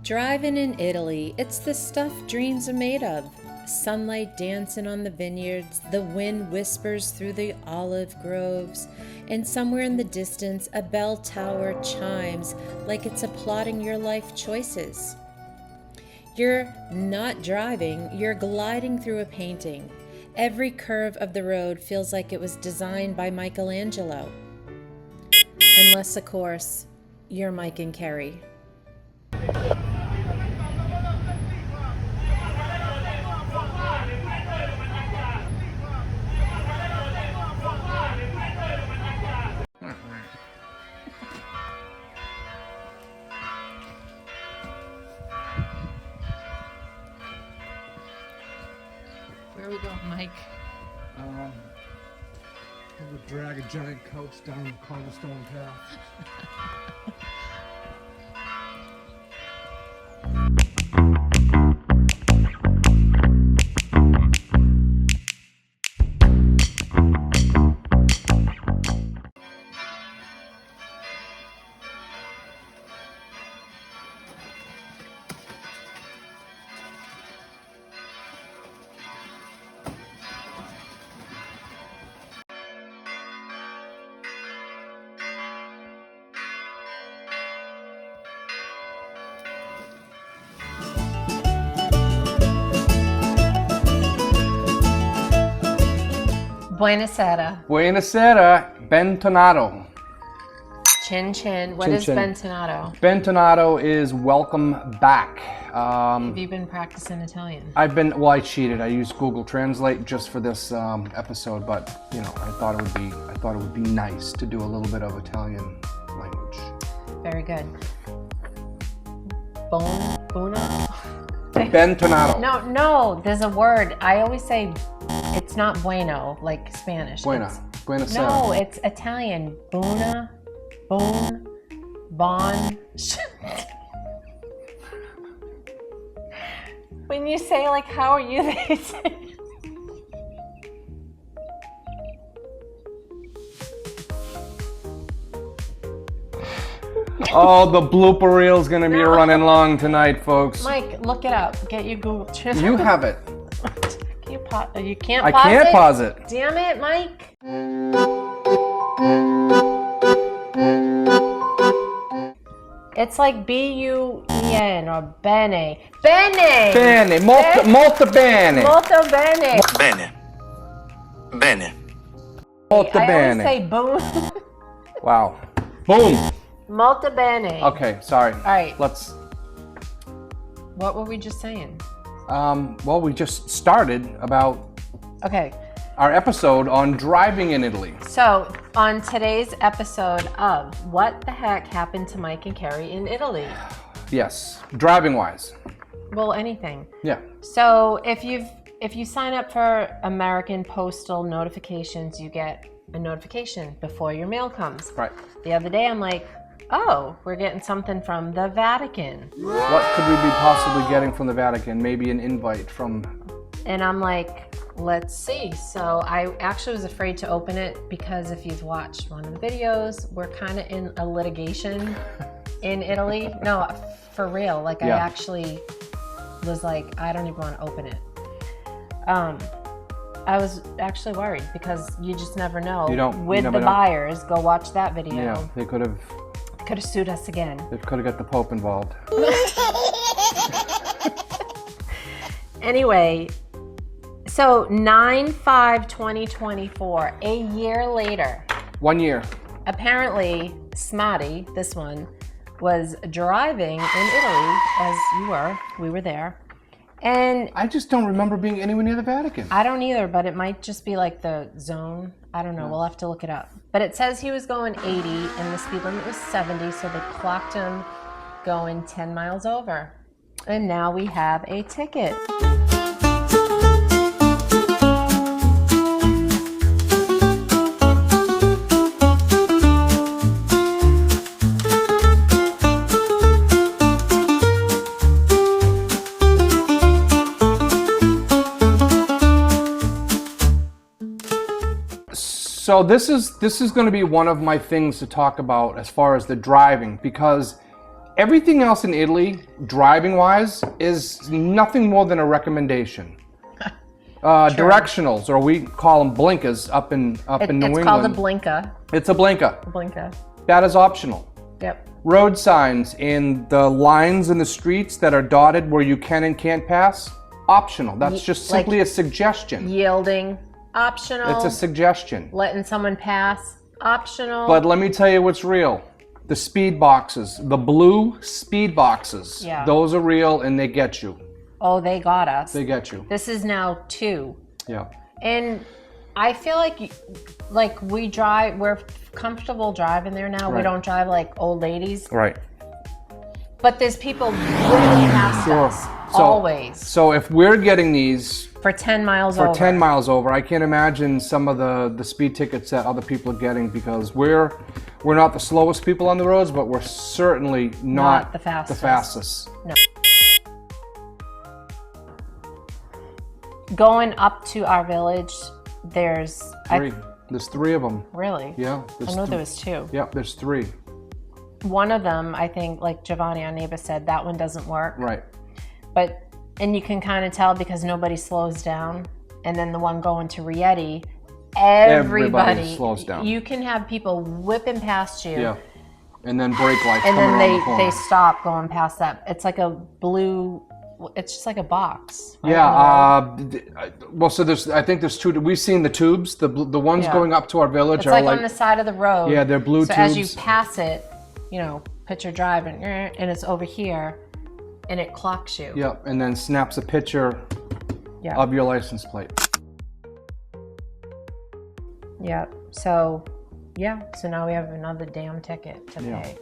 Driving in Italy, it's the stuff dreams are made of. Sunlight dancing on the vineyards, the wind whispers through the olive groves, and somewhere in the distance a bell tower chimes like it's applauding your life choices. You're not driving, you're gliding through a painting. Every curve of the road feels like it was designed by Michelangelo. Unless, of course, you're Mike and Kerri. Where are we going, Mike? We'll drag a giant couch down the cobblestone path. Buonasera. Buonasera, bentornato. Chin chin. What Chin is chin. bentornato? Bentornato is welcome back. Have you been practicing Italian? I cheated. I used Google Translate just for this episode, but you know, I thought it would be nice to do a little bit of Italian language. Very good. Bona? Bentornato. No, there's a word. I always say it's not bueno, like Spanish. Buena. Buonasera. No, it's Italian. Bona, bon. When you say like, how are you, they say. Oh, the blooper reel's gonna be running long tonight, folks. Mike, look it up. Get your Google Translate. You have it. Can you you can't I pause it? can't pause it. Damn it, Mike. It's like B-U-E-N or bene. Bene! Bene, molto bene. Molto bene. Bene. Bene. Molto I bene. always say boom. Wow. Boom. Molto bene. Okay, sorry. All right. Let's. What were we just saying? Well, we just started about Okay. our episode on driving in Italy. So, on today's episode of What the Heck Happened to Mike and Kerri in Italy? Yes, driving wise. Well, anything. Yeah. So, if you sign up for American postal notifications, you get a notification before your mail comes. Right. The other day, I'm like, oh, we're getting something from the Vatican. What could we be possibly getting from the Vatican? Maybe an invite from. And I'm like, let's see. So I actually was afraid to open it because if you've watched one of the videos, we're kind of in a litigation in Italy. No, for real. Like Yeah. I actually was like, I don't even want to open it. I was actually worried because you just never know. With the buyers, go watch that video. Yeah, they could have sued us again. They could have got the Pope involved. Anyway, so 9/5/2024, a year later. 1 year. Apparently, Smarties, this one, was driving in Italy, as we were there. And I just don't remember being anywhere near the Vatican. I don't either, but it might just be like the zone. I don't know. We'll have to look it up. But it says he was going 80 and the speed limit was 70, so they clocked him going 10 miles over. And now we have a ticket. So this is going to be one of my things to talk about as far as the driving, because Everything else in Italy, driving-wise, is nothing more than a recommendation. Directionals, or we call them blinkers up in New England. It's called a blinka. It's a blinker. Blinka. That is optional. Yep. Road signs and the lines in the streets that are dotted where you can and can't pass, optional. That's just simply a suggestion. Yielding, optional. It's a suggestion. Letting someone pass, optional. But let me tell you what's real. The speed boxes, the blue speed boxes, those are real and they get you. Oh, they got us. They get you. This is now 2. Yeah. And I feel like we're comfortable driving there now. Right. We don't drive like old ladies. Right. But there's people really past us, always. So if we're getting these for 10 miles over. For 10 miles over, I can't imagine some of the speed tickets that other people are getting, because we're not the slowest people on the roads, but we're certainly not the fastest. The fastest. No. Going up to our village, there's 3. There's 3 of them. Really? Yeah. I know there was 2. Yep, there's 3. One of them, I think, like Giovanni, our neighbor, said that one doesn't work. Right. And you can kind of tell because nobody slows down. And then the one going to Rieti, everybody slows down. You can have people whipping past you. Yeah. And then brake lights and coming then around the corner. they stop going past that. It's like a blue. It's just like a box. Right? Yeah. Well, so I think there's 2. We've seen the tubes. The ones going up to our village are like on the side of the road. Yeah, they're blue tubes. So as you pass it, picture driving, and it's over here, and it clocks you. Yep, and then snaps a picture of your license plate. Yeah. So now we have another damn ticket to pay.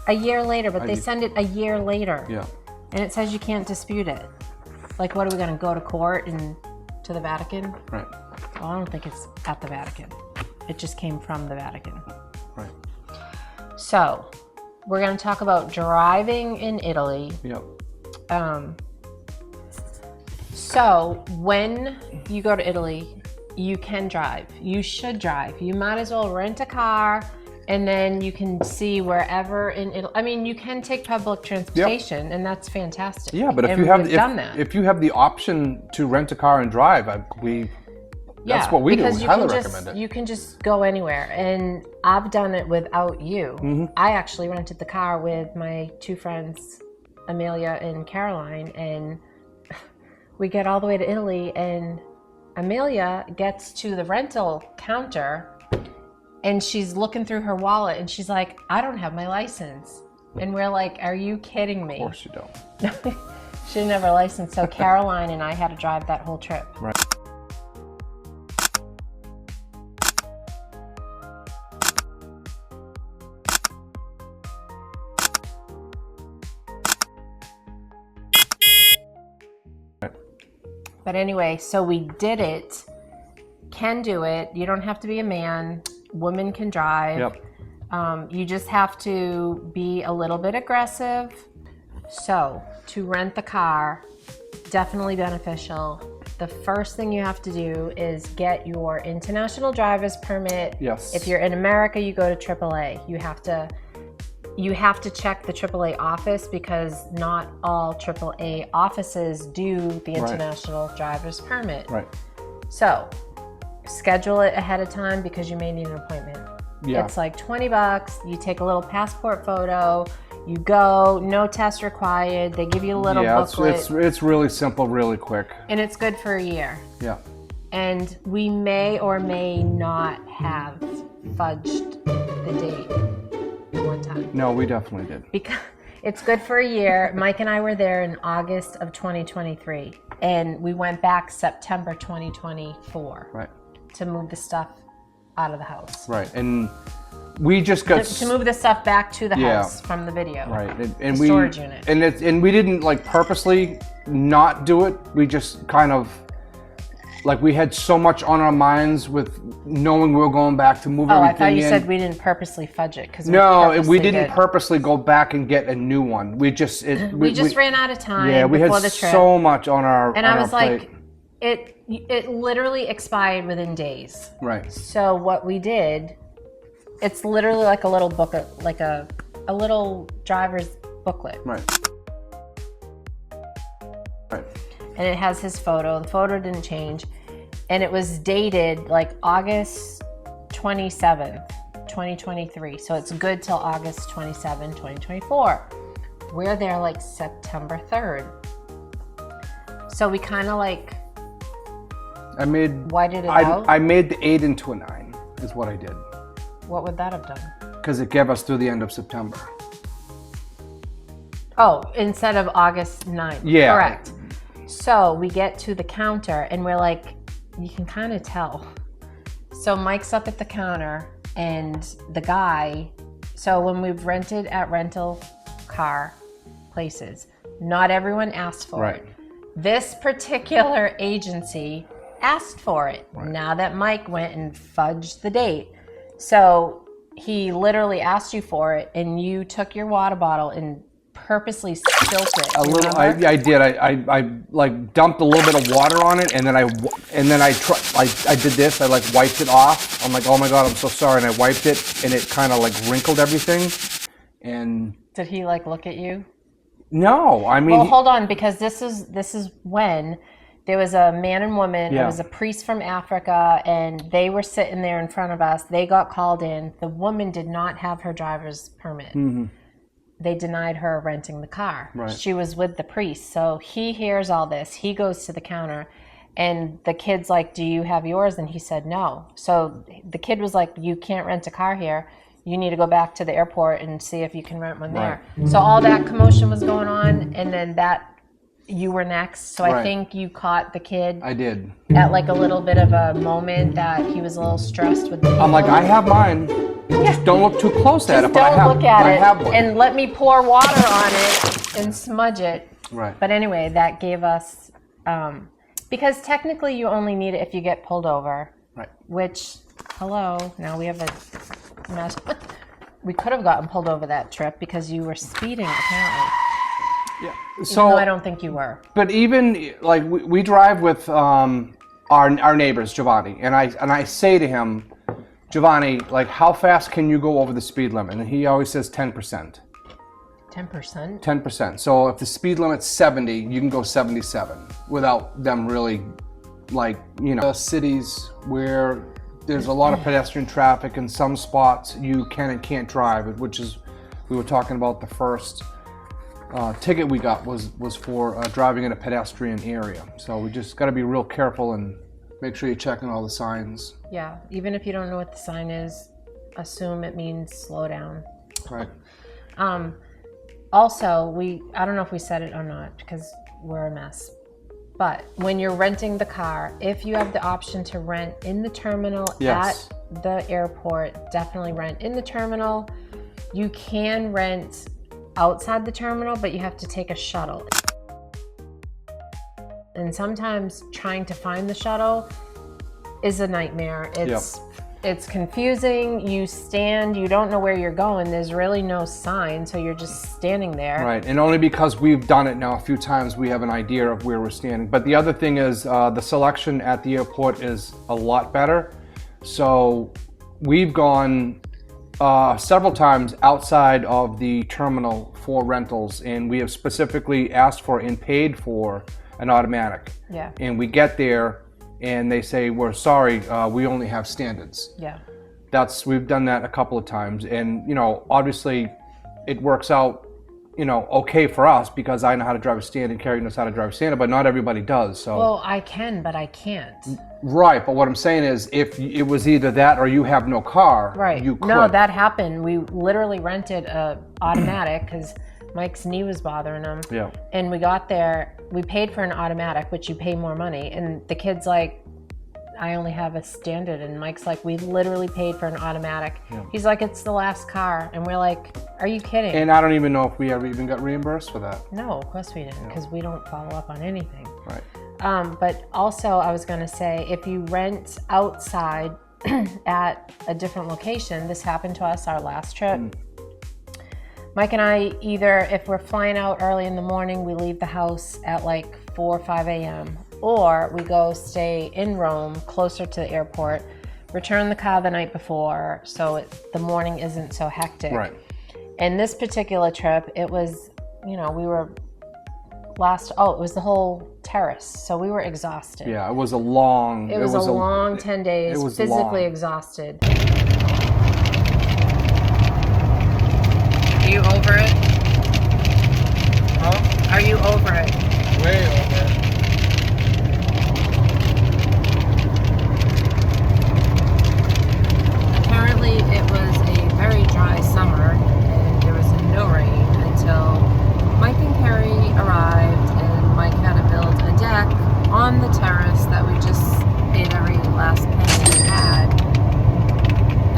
A year later, but they send it a year later. Yeah. And it says you can't dispute it. Like, what are we going to go to court and to the Vatican? Right. Well, I don't think it's at the Vatican. It just came from the Vatican. Right. So, we're going to talk about driving in Italy. Yep. So, when you go to Italy, you can drive. You should drive. You might as well rent a car, and then you can see wherever in Italy. I mean, you can take public transportation, and that's fantastic. Yeah, but if you have the option to rent a car and drive, that's what we do. We highly recommend it. You can just go anywhere, and I've done it without you. Mm-hmm. I actually rented the car with my 2 friends, Amelia and Caroline, and we get all the way to Italy, and Amelia gets to the rental counter, and she's looking through her wallet, and she's like, I don't have my license. And we're like, are you kidding me? Of course you don't. She didn't have her license, so Caroline and I had to drive that whole trip. Right. But anyway, so we did it. Can do it. You don't have to be a man. Women can drive. Yep. You just have to be a little bit aggressive. So, to rent the car, definitely beneficial. The first thing you have to do is get your international driver's permit. Yes. If you're in America, you go to AAA. You have to check the AAA office, because not all AAA offices do the international driver's permit. Right. So, schedule it ahead of time, because you may need an appointment. Yeah. It's like $20. You take a little passport photo. You go, no test required. They give you a little booklet. It's really simple, really quick. And it's good for a year. Yeah. And we may or may not have fudged the date one time. No, we definitely did. Because it's good for a year. Mike and I were there in August of 2023. And we went back September 2024. Right. To move the stuff out of the house. Right. And we just got to move the stuff back to the house from the video. Right. And the storage unit. And we didn't purposely not do it. We just kind of we had so much on our minds with knowing we were going back to move everything in. I thought you said we didn't purposely fudge it, because we didn't purposely go back and get a new one. We just we ran out of time. Yeah, we had before the trip. So much on our and I was plate. It literally expired within days. Right. So what we did, it's literally like a little book, like a little driver's booklet. Right. Right. And it has his photo. The photo didn't change. And it was dated like August 27th, 2023. So it's good till August 27, 2024. We're there like September 3rd. So we kind of like whited it out. I made the 8 into a 9 is what I did. What would that have done? Because it gave us through the end of September. Oh, instead of August 9th. Yeah. Correct. So we get to the counter and we're like, you can kind of tell. So Mike's up at the counter and the guy, so when we've rented at rental car places, not everyone asked for it. This particular agency asked for it. Now that Mike went and fudged the date. So he literally asked you for it and you took your water bottle and purposely spilt it. A little, I did. I like dumped a little bit of water on it, and then I did this. I like wiped it off. I'm like, oh my god, I'm so sorry, and I wiped it, and it kind of like wrinkled everything. And did he like look at you? No, I mean. Well, hold on, because this is when there was a man and woman. Yeah. It was a priest from Africa, and they were sitting there in front of us. They got called in. The woman did not have her driver's permit. Mm-hmm. They denied her renting the car. Right. She was with the priest. So he hears all this. He goes to the counter and the kid's like, do you have yours? And he said no. So the kid was like, you can't rent a car here. You need to go back to the airport and see if you can rent one there. So all that commotion was going on, and then you were next. So I think you caught the kid. I did. At like a little bit of a moment that he was a little stressed with the people. I'm like, I have mine. Just don't look too close at it. But Don't look at I it have one. and let me pour water on it and smudge it. Right. But anyway, that gave us, because technically you only need it if you get pulled over. Right. Which, hello, now we have a mess. We could have gotten pulled over that trip because you were speeding apparently. Yeah. Even So though I don't think you were. But even like we drive with our neighbors, Giovanni, and I say to him, Giovanni, like, how fast can you go over the speed limit? And he always says 10%. 10%? 10%. So if the speed limit's 70, you can go 77 without them really, like, you know, cities where there's a lot of pedestrian traffic in some spots you can and can't drive, which is, we were talking about the first ticket we got was for driving in a pedestrian area. So we just got to be real careful and make sure you're checking all the signs. Yeah, even if you don't know what the sign is, assume it means slow down. Right. Also, I don't know if we said it or not because we're a mess, but when you're renting the car, if you have the option to rent in the terminal at the airport, definitely rent in the terminal. You can rent outside the terminal, but you have to take a shuttle. And sometimes trying to find the shuttle is a nightmare. It's confusing. You stand, you don't know where you're going. There's really no sign, so you're just standing there. Right, and only because we've done it now a few times, we have an idea of where we're standing. But the other thing is the selection at the airport is a lot better. So we've gone several times outside of the terminal for rentals, and we have specifically asked for and paid for an automatic. Yeah. And we get there and they say, we're sorry, we only have standards. Yeah. We've done that a couple of times, and you know, obviously it works out, you know, okay for us because I know how to drive a standard, Kerri knows how to drive a standard, but not everybody does. So well, I can, but I can't. Right, but what I'm saying is if it was either that or you have no car, right. You could. No, that happened. We literally rented a automatic because Mike's knee was bothering him. Yeah. And we got there, we paid for an automatic, which you pay more money. And the kid's like, I only have a standard. And Mike's like, we literally paid for an automatic. Yeah. He's like, it's the last car. And we're like, are you kidding? And I don't even know if we ever even got reimbursed for that. No, of course we didn't, because we don't follow up on anything. Right. But also I was gonna say, if you rent outside at a different location, this happened to us our last trip. Mike and I, either if we're flying out early in the morning, we leave the house at like 4 or 5 a.m. or we go stay in Rome, closer to the airport, return the car the night before so the morning isn't so hectic. Right. And this particular trip, it was you know, we were it was the whole terrace. So we were exhausted. Yeah, it was a long... It was a long 10 days, it was physically long. exhausted. Are you over it? Huh? Are you over it? Way over it. Apparently it was a very dry summer and there was no rain until Mike and Kerri arrived, and Mike had to build a deck on the terrace that we just paid every last penny we had.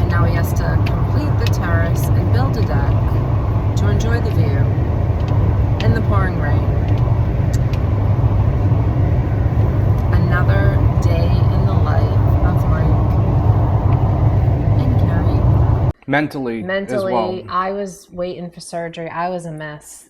And now he has to complete the terrace and build a deck to enjoy the view in the pouring rain. Another day in the life of Mike and Kerri. Mentally as well. I was waiting for surgery. I was a mess.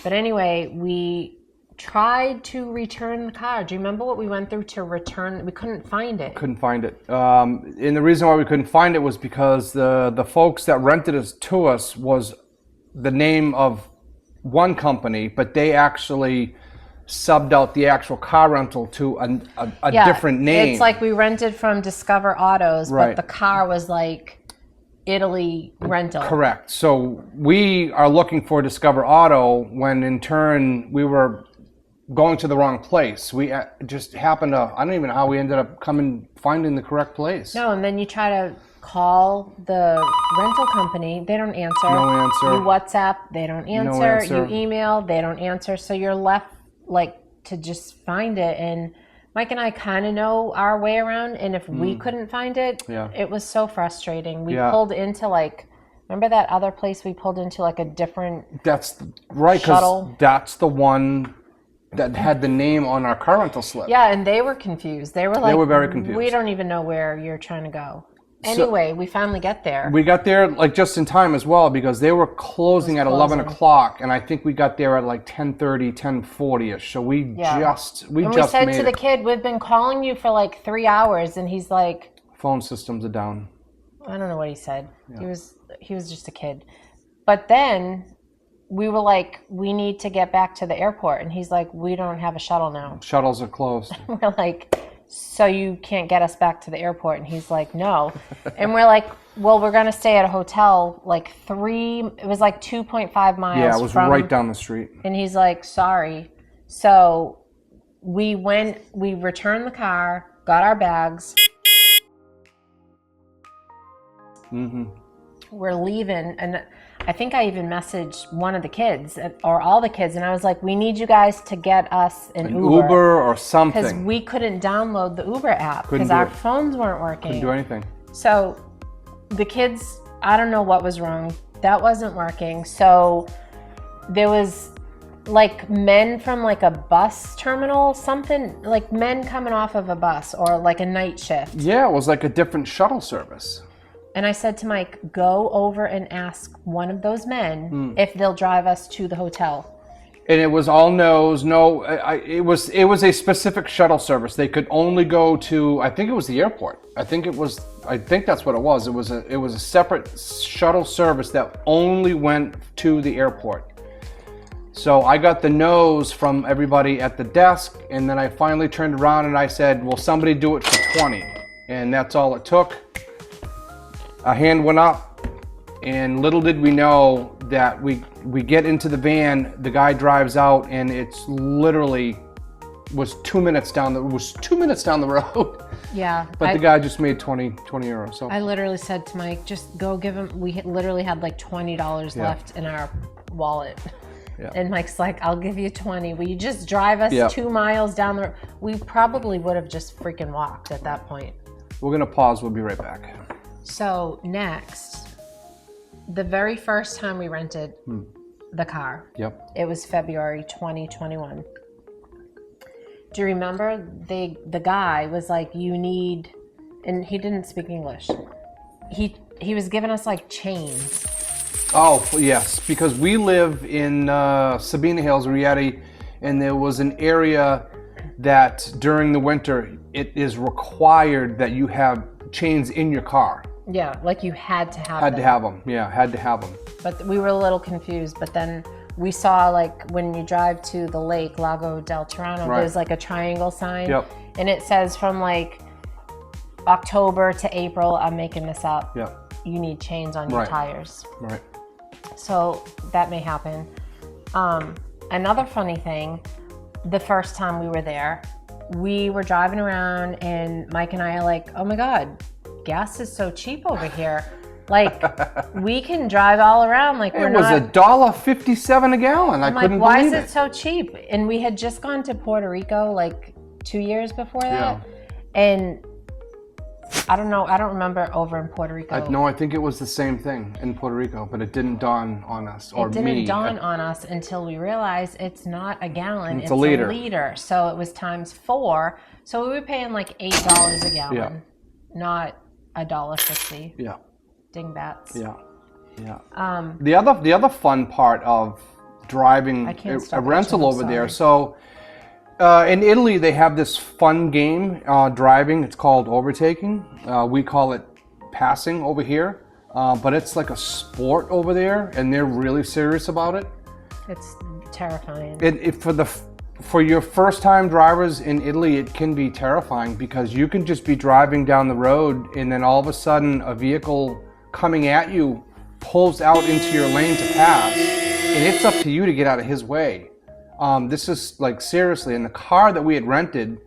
But anyway, we tried to return the car. Do you remember what we went through to return? We couldn't find it. Couldn't find it. And the reason why we couldn't find it was because the folks that rented it to us was the name of one company, but they actually subbed out the actual car rental to a different name. It's like we rented from Discover Autos, Right. but the car was like Italy rental. Correct. So we are looking for Discover Auto when in turn we were going to the wrong place. We just happened to, I don't even know how we ended up finding the correct place. No, and then you try to call the rental company, they don't answer. No answer. You WhatsApp, they don't answer. No answer. You email, they don't answer. So you're left like to just find it. And Mike and I kind of know our way around, and if we couldn't find it, it was so frustrating. We pulled into remember that other place we pulled into like a different That's right, shuttle? because that's the one that had the name on our car rental slip. Yeah, and they were confused. They were like, They were very confused. We don't even know where you're trying to go. Anyway, we finally get there. We got there like just in time as well because they were closing at 11 o'clock, and I think we got there at like 10:30, 10:40ish. So we just we made said to the it. kid, we've been calling you for like 3 hours, and he's like, Phone systems are down. I don't know what he said. Yeah. He was just a kid. But then we were like, we need to get back to the airport, and he's like, we don't have a shuttle now. Shuttles are closed. We're like, so you can't get us back to the airport? And he's like, no. And we're like, well, we're going to stay at a hotel it was like 2.5 miles. Yeah, it was right down the street. And he's like, sorry. So we returned the car, got our bags. We're leaving, and I think I even messaged one of the kids or all the kids, and I was like, we need you guys to get us an Uber or something. Because we couldn't download the Uber app because our phones weren't working. Couldn't do anything. So the kids, I don't know what was wrong. That wasn't working. So there was like men from like a bus terminal, something like men coming off of a bus or like a night shift. Yeah, it was like a different shuttle service. And I said to Mike, go over and ask one of those men if they'll drive us to the hotel. And it was all no's. No, it was a specific shuttle service. They could only go to, I think it was the airport. I think that's what it was. It was a separate shuttle service that only went to the airport. So I got the no's from everybody at the desk, and then I finally turned around and I said, will somebody do it for 20? And that's all it took. A hand went up, and little did we know that we get into the van, the guy drives out, and it's literally was 2 minutes down the road. Yeah. But the guy just made 20 euros. So I literally said to Mike, just go give him, we literally had like $20 left in our wallet. Yeah. And Mike's like, I'll give you 20. Will you just drive us 2 miles down the road? We probably would have just freaking walked at that point. We're gonna pause, we'll be right back. So next, the very first time we rented the car, it was February 2021. Do you remember the guy was like, you need, and he didn't speak English. He was giving us like chains. Oh yes, because we live in Sabina Hills, Rieti, and there was an area that during the winter it is required that you have chains in your car. Yeah, like you had to have them. Had to have them. Yeah, had to have them. But we were a little confused. But then we saw, like, when you drive to the lake, Lago del Tirano, Right. there's like a triangle sign. Yep. And it says from like October to April, I'm making this up, Yep. you need chains on your Right. tires. Right. So that may happen. Another funny thing, the first time we were there, we were driving around and Mike and I are like, oh my God, gas is so cheap over here. Like, we can drive all around. Like, we're It was not. $1.57 a gallon. I I'm like, couldn't why believe is it so cheap? And we had just gone to Puerto Rico like 2 years before that. And I don't know, I don't remember over in Puerto Rico. No, I think it was the same thing in Puerto Rico, but it didn't dawn on us, or It didn't me. dawn on us until we realized it's not a gallon, It's a liter. So it was times 4. So we were paying like $8 a gallon, Yeah. not $1.50. Yeah. Dingbats. Yeah. Yeah. The other fun part of driving I can't a stop rental itching, I'm over there. sorry. So in Italy, they have this fun game driving. It's called Overtaking. We call it passing over here, but it's like a sport over there, and they're really serious about it. It's terrifying. For your first-time drivers in Italy, it can be terrifying because you can just be driving down the road, and then all of a sudden, a vehicle coming at you pulls out into your lane to pass, and it's up to you to get out of his way. This is like seriously, and the car that we had rented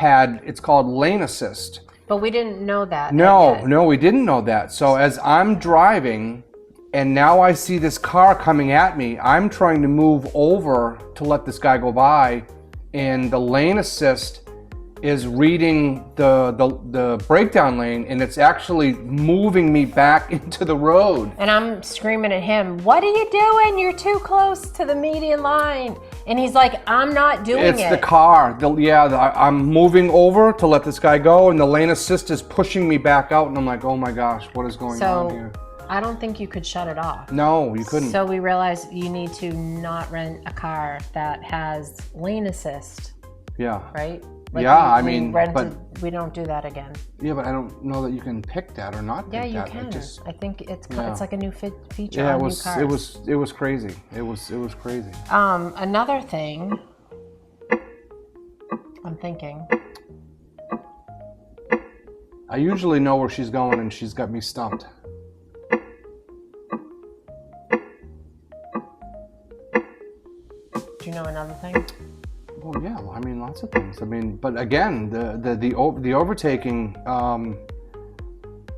it's called lane assist. But we didn't know that. No, we didn't know that. So as I'm driving, and now I see this car coming at me, I'm trying to move over to let this guy go by, and the lane assist is reading the breakdown lane, and it's actually moving me back into the road. And I'm screaming at him, what are you doing? You're too close to the median line. And he's like, I'm not doing it. It's the car. I'm moving over to let this guy go, and the lane assist is pushing me back out, and I'm like, oh my gosh, what is going on here? I don't think you could shut it off. No, you couldn't. So we realized you need to not rent a car that has lane assist, Yeah. right? Yeah, we don't do that again. Yeah, but I don't know that you can pick that or not pick that. Yeah, you can. I think it's like a new feature Yeah, on new cars. it was crazy. It was crazy. Another thing, I'm thinking. I usually know where she's going, and she's got me stumped. Do you know another thing? Well, yeah. Well, I mean, lots of things. I mean, but again, the overtaking,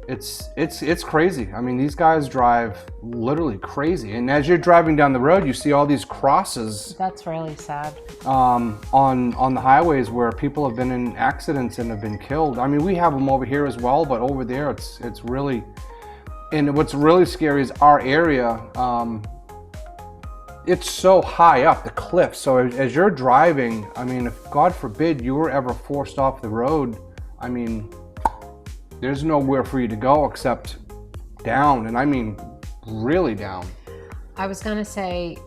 it's crazy. I mean, these guys drive literally crazy. And as you're driving down the road, you see all these crosses. That's really sad. On the highways where people have been in accidents and have been killed. I mean, we have them over here as well, but over there, it's really. And what's really scary is our area. It's so high up the cliff, so as you're driving, I mean, if God forbid you were ever forced off the road, I mean, there's nowhere for you to go except down, and I mean really down. I was gonna say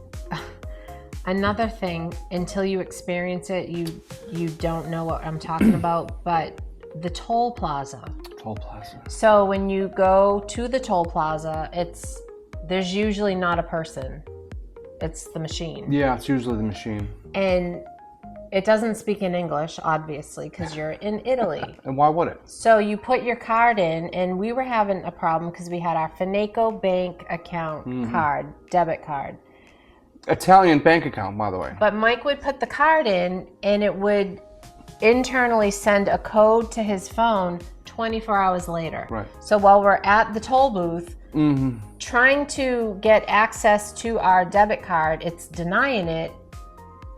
another thing, until you experience it, you don't know what I'm talking about, but the toll plaza. Toll plaza. So when you go to the toll plaza, there's usually not a person. It's the machine. Yeah, it's usually the machine. And it doesn't speak in English, obviously, because you're in Italy. And why would it? So you put your card in, and we were having a problem because we had our Fineco bank account card, debit card. Italian bank account, by the way. But Mike would put the card in, and it would internally send a code to his phone 24 hours later. Right. So while we're at the toll booth, trying to get access to our debit card, it's denying it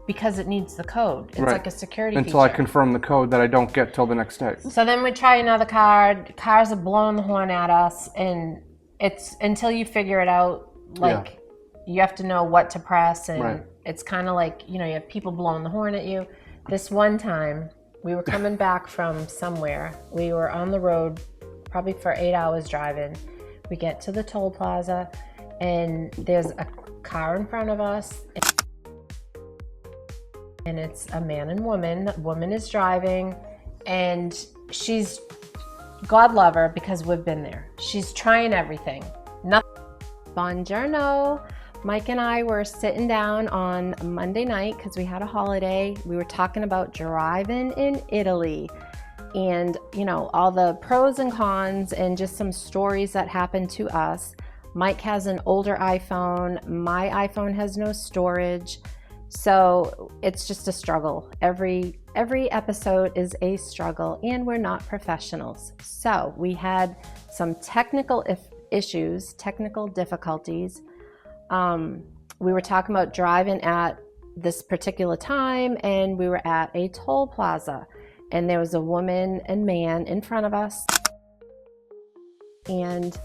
because it needs the code. It's like a security Until I feature. confirm the code that I don't get till the next day. So then we try another card. Cars are blowing the horn at us, and it's until you figure it out. Like you have to know what to press, and it's kind of like, you have people blowing the horn at you. This one time, we were coming back from somewhere. We were on the road probably for 8 hours driving. We get to the toll plaza, and there's a car in front of us, and it's a man and woman. The woman is driving, and she's, God love her, because we've been there. She's trying everything. Nothing. Buongiorno. Mike and I were sitting down on Monday night because we had a holiday. We were talking about driving in Italy and, you know, all the pros and cons and just some stories that happened to us. Mike has an older iPhone. My iPhone has no storage. So it's just a struggle. Every episode is a struggle, and we're not professionals. So we had some technical issues, technical difficulties. We were talking about driving at this particular time, and we were at a toll plaza, and there was a woman and man in front of us. And,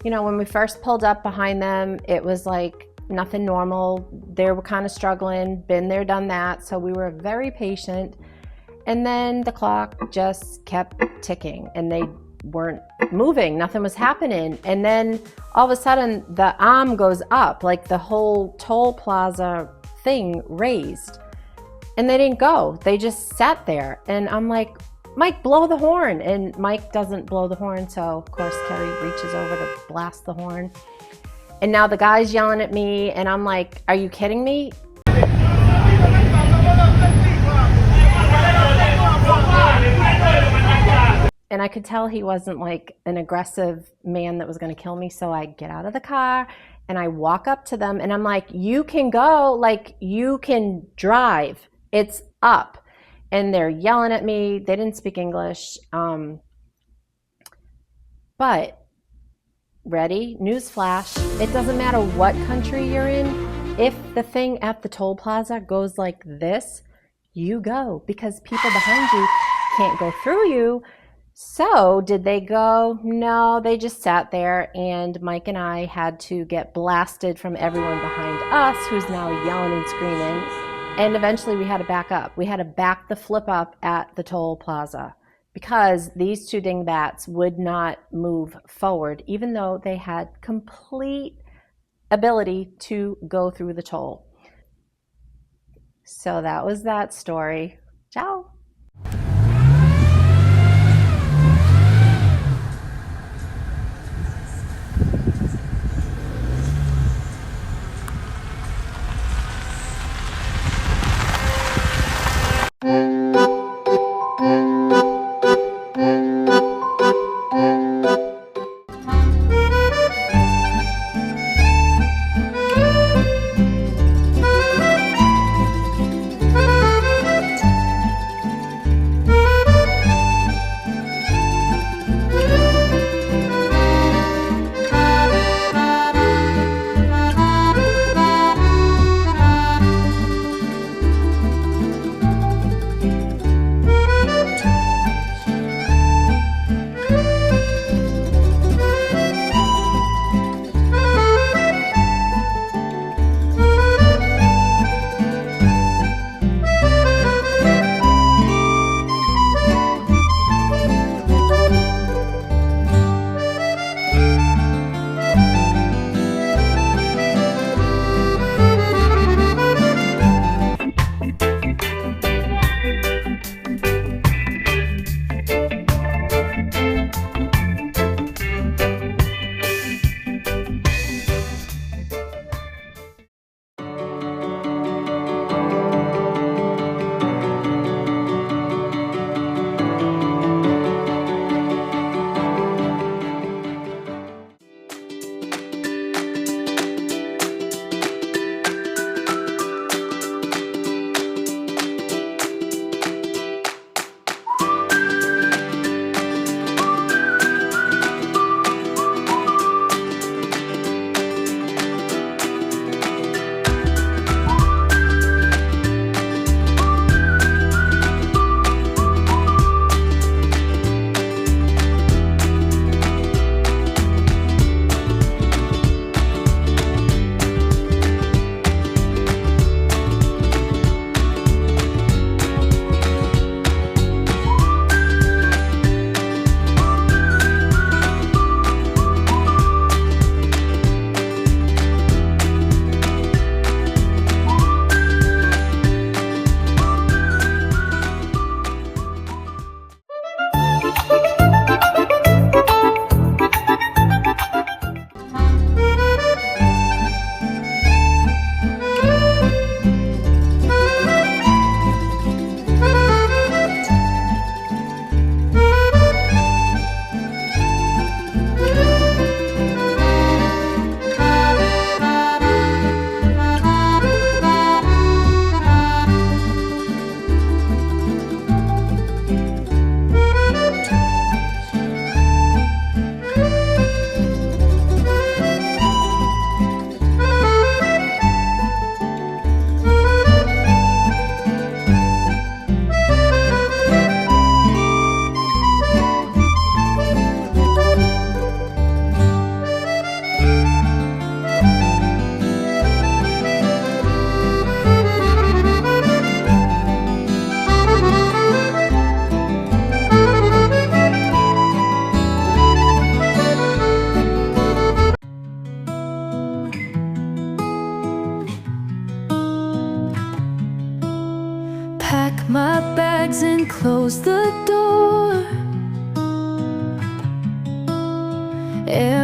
you know, when we first pulled up behind them, it was like nothing normal. They were kind of struggling, been there, done that. So we were very patient. And then the clock just kept ticking and they weren't moving. Nothing was happening. And then all of a sudden the arm goes up, like the whole toll plaza thing raised. And they didn't go. They just sat there. And I'm like, Mike, blow the horn. And Mike doesn't blow the horn. So of course, Kerri reaches over to blast the horn. And now the guy's yelling at me, and I'm like, are you kidding me? And I could tell he wasn't like an aggressive man that was going to kill me. So I get out of the car and I walk up to them and I'm like, you can go, like you can drive. It's up. And they're yelling at me. They didn't speak English. But ready? Newsflash. It doesn't matter what country you're in. If the thing at the toll plaza goes like this, you go because people behind you can't go through you. So did they go? No, they just sat there, and Mike and I had to get blasted from everyone behind us who's now yelling and screaming. And eventually we had to back up. We had to back the flip up at the toll plaza, because these two dingbats would not move forward, even though they had complete ability to go through the toll. So that was that story. Ciao.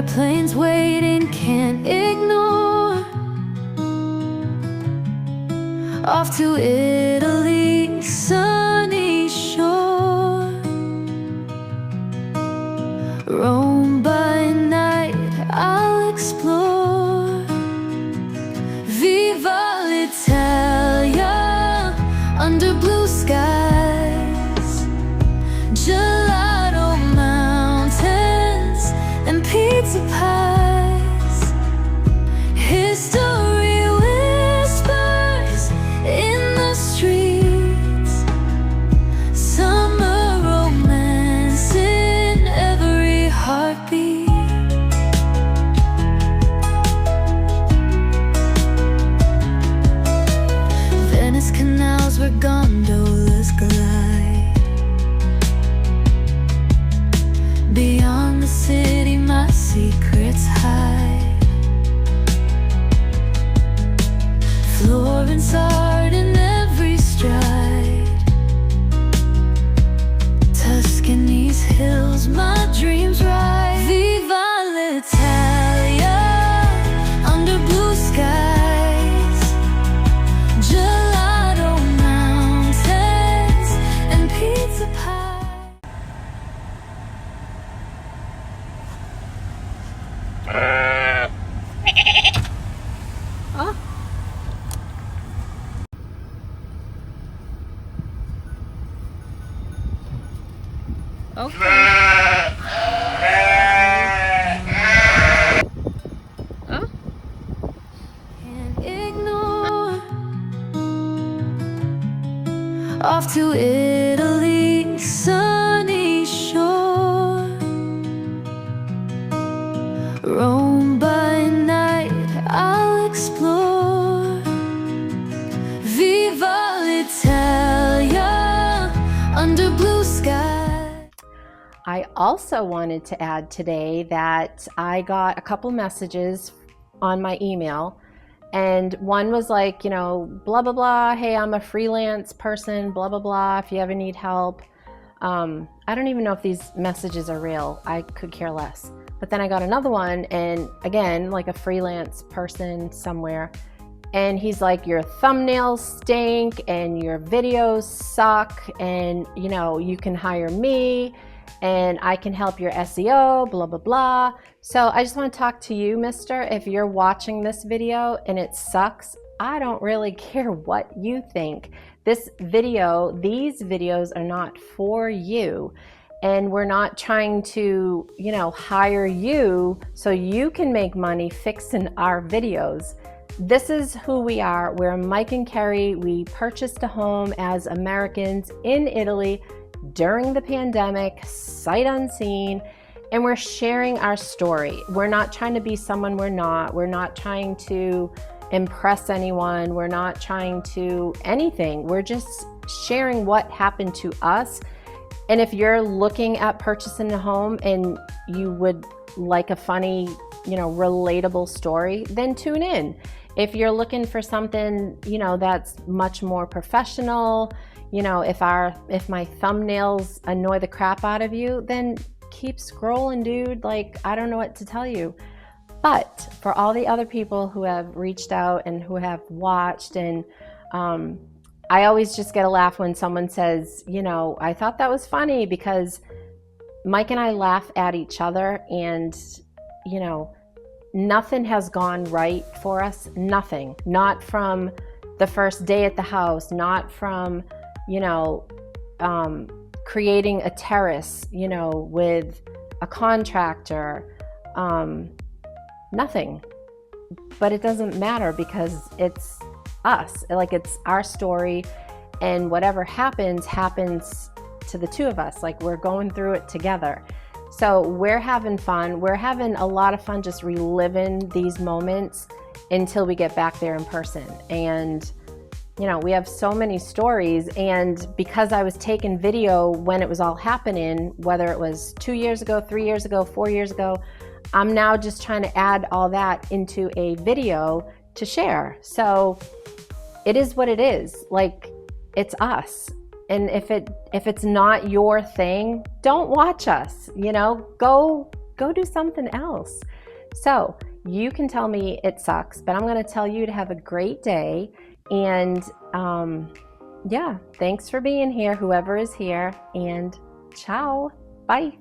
airplanes waiting, can't ignore. Off to Italy, sunny shore. Rome by night, I'll explore. Viva l'Italia, under blue skies. Gelato mountains and pizza pies. History whispers in the streets. Summer romance in every heartbeat. Venice canals where gondolas glide. Beyond the city my secrets hide. Florence art in every stride. Tuscany's hills my dreams ride. Viva l'Italia, under blue skies. Gelato mountains and pizza pie. Can't ignore. Off to Italy, sunny shore. Rome by night, I'll explore. Viva l'Italia, under blue sky. I also wanted to add today that I got a couple messages on my email, and one was like, you know, blah, blah, blah. Hey, I'm a freelance person, blah, blah, blah. If you ever need help. I don't even know if these messages are real. I could care less. But then I got another one, and again, like a freelance person somewhere. And he's like, your thumbnails stink and your videos suck, and you know, you can hire me and I can help your SEO, blah, blah, blah. So I just want to talk to you, mister. If you're watching this video and it sucks, I don't really care what you think. These videos are not for you. And we're not trying to, you know, hire you so you can make money fixing our videos. This is who we are. We're Mike and Kerri. We purchased a home as Americans in Italy during the pandemic, sight unseen, and we're sharing our story. We're not trying to be someone we're not. We're not trying to impress anyone. We're not trying to anything. We're just sharing what happened to us. And if you're looking at purchasing a home and you would like a funny, you know, relatable story, then tune in. If you're looking for something, you know, that's much more professional, you know, if my thumbnails annoy the crap out of you, then keep scrolling, dude. Like, I don't know what to tell you. But for all the other people who have reached out and who have watched, and I always just get a laugh when someone says, you know, I thought that was funny, because Mike and I laugh at each other, and, you know, nothing has gone right for us. Nothing. Not from the first day at the house, not from, you know, creating a terrace, you know, with a contractor, nothing. But it doesn't matter, because it's us. Like, it's our story, and whatever happens to the two of us. Like, we're going through it together. So we're having fun. We're having a lot of fun just reliving these moments until we get back there in person. And, you know, we have so many stories, and because I was taking video when it was all happening, whether it was 2 years ago, 3 years ago, 4 years ago, I'm now just trying to add all that into a video to share. So it is what it is. Like, it's us. And if it's not your thing, don't watch us, you know, go do something else. So you can tell me it sucks, but I'm going to tell you to have a great day. And yeah, thanks for being here, whoever is here, and ciao. Bye.